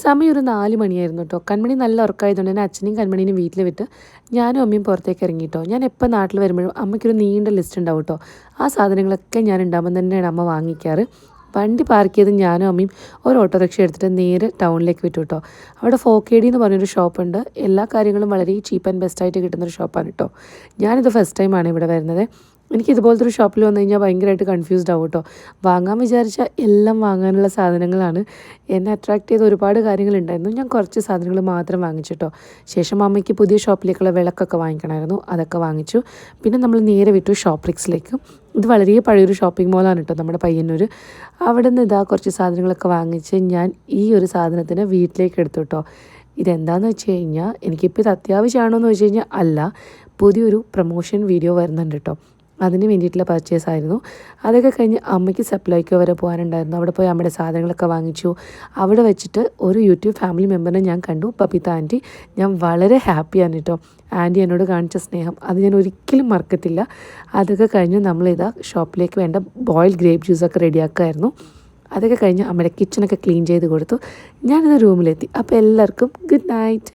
സമയം ഒരു 4 മണിയായിരുന്നു കേട്ടോ. കൺമണി നല്ല ഉറക്കമായതുകൊണ്ട് തന്നെ അച്ഛനെയും കൺമണീനെയും വീട്ടിൽ വിട്ട് ഞാനും അമ്മയും പുറത്തേക്ക് ഇറങ്ങി കേട്ടോ. ഞാൻ എപ്പോൾ നാട്ടിൽ വരുമ്പോഴും അമ്മയ്ക്കൊരു നീണ്ട ലിസ്റ്റ് ഉണ്ടാവും കേട്ടോ. ആ സാധനങ്ങളൊക്കെ ഞാൻ ഉണ്ടാകുമ്പോൾ തന്നെയാണ് അമ്മ വാങ്ങിക്കാറ്. വണ്ടി പാർക്ക് ചെയ്ത് ഞാനും അമ്മയും ഒരു ഓട്ടോറിക്ഷ എടുത്തിട്ട് നേരെ ടൗണിലേക്ക് വിട്ടു കേട്ടോ. അവിടെ ഫോക്കേഡി എന്ന് പറഞ്ഞൊരു ഷോപ്പുണ്ട്. എല്ലാ കാര്യങ്ങളും വളരെ ചീപ്പ് ആൻഡ് ബെസ്റ്റായിട്ട് കിട്ടുന്നൊരു ഷോപ്പാണ് കേട്ടോ. ഞാനിത് ഫസ്റ്റ് ടൈമാണ് ഇവിടെ വരുന്നത്. എനിക്ക് ഇതുപോലത്തെ ഒരു ഷോപ്പിൽ വന്നു കഴിഞ്ഞാൽ ഭയങ്കരമായിട്ട് കൺഫ്യൂസ്ഡ് ആവും കേട്ടോ. വാങ്ങാൻ വിചാരിച്ചാൽ എല്ലാം വാങ്ങാനുള്ള സാധനങ്ങളാണ്. എന്നെ അട്രാക്ട് ചെയ്ത ഒരുപാട് കാര്യങ്ങളുണ്ടായിരുന്നു. ഞാൻ കുറച്ച് സാധനങ്ങൾ മാത്രം വാങ്ങിച്ചിട്ടോ. ശേഷം അമ്മയ്ക്ക് പുതിയ ഷോപ്പിലേക്കുള്ള വിളക്കൊക്കെ വാങ്ങിക്കണമായിരുന്നു. അതൊക്കെ വാങ്ങിച്ചു. പിന്നെ നമ്മൾ നേരെ വിട്ടു ഷോപ്രിക്സിലേക്ക്. ഇത് വളരെ പഴയൊരു ഷോപ്പിംഗ് മോളാണ് കേട്ടോ, നമ്മുടെ പയ്യന്നൂർ. അവിടെ നിന്ന് ഇതാ കുറച്ച് സാധനങ്ങളൊക്കെ വാങ്ങിച്ച് ഞാൻ ഈ ഒരു സാധനത്തിന് വീട്ടിലേക്ക് എടുത്തു കേട്ടോ. ഇതെന്താണെന്ന് വെച്ച് കഴിഞ്ഞാൽ, എനിക്കിപ്പോൾ ഇത് അത്യാവശ്യമാണോ എന്ന് വെച്ച് കഴിഞ്ഞാൽ അല്ല, പുതിയൊരു പ്രൊമോഷൻ വീഡിയോ വരുന്നുണ്ട് കേട്ടോ. അതിന് വേണ്ടിയിട്ടുള്ള പർച്ചേസ് ആയിരുന്നു. അതൊക്കെ കഴിഞ്ഞ് അമ്മയ്ക്ക് സപ്ലൈക്കോ വരെ പോകാനുണ്ടായിരുന്നു. അവിടെ പോയി അമ്മയുടെ സാധനങ്ങളൊക്കെ വാങ്ങിച്ചു. അവിടെ വെച്ചിട്ട് ഒരു യൂട്യൂബ് ഫാമിലി മെമ്പറിനെ ഞാൻ കണ്ടു, പപ്പിത്ത ആൻറ്റി. ഞാൻ വളരെ ഹാപ്പിയാണ് കേട്ടോ. ആൻറ്റി എന്നോട് കാണിച്ച സ്നേഹം അത് ഞാൻ ഒരിക്കലും മറക്കത്തില്ല. അതൊക്കെ കഴിഞ്ഞ് നമ്മളിതാ ഷോപ്പിലേക്ക് വേണ്ട ബോയിൽഡ് ഗ്രേപ്പ് ജ്യൂസൊക്കെ റെഡിയാക്കുമായിരുന്നു. അതൊക്കെ കഴിഞ്ഞ് അമ്മയുടെ കിച്ചണൊക്കെ ക്ലീൻ ചെയ്ത് കൊടുത്തു. ഞാനിത് റൂമിലെത്തി. അപ്പോൾ എല്ലാവർക്കും ഗുഡ് നൈറ്റ്.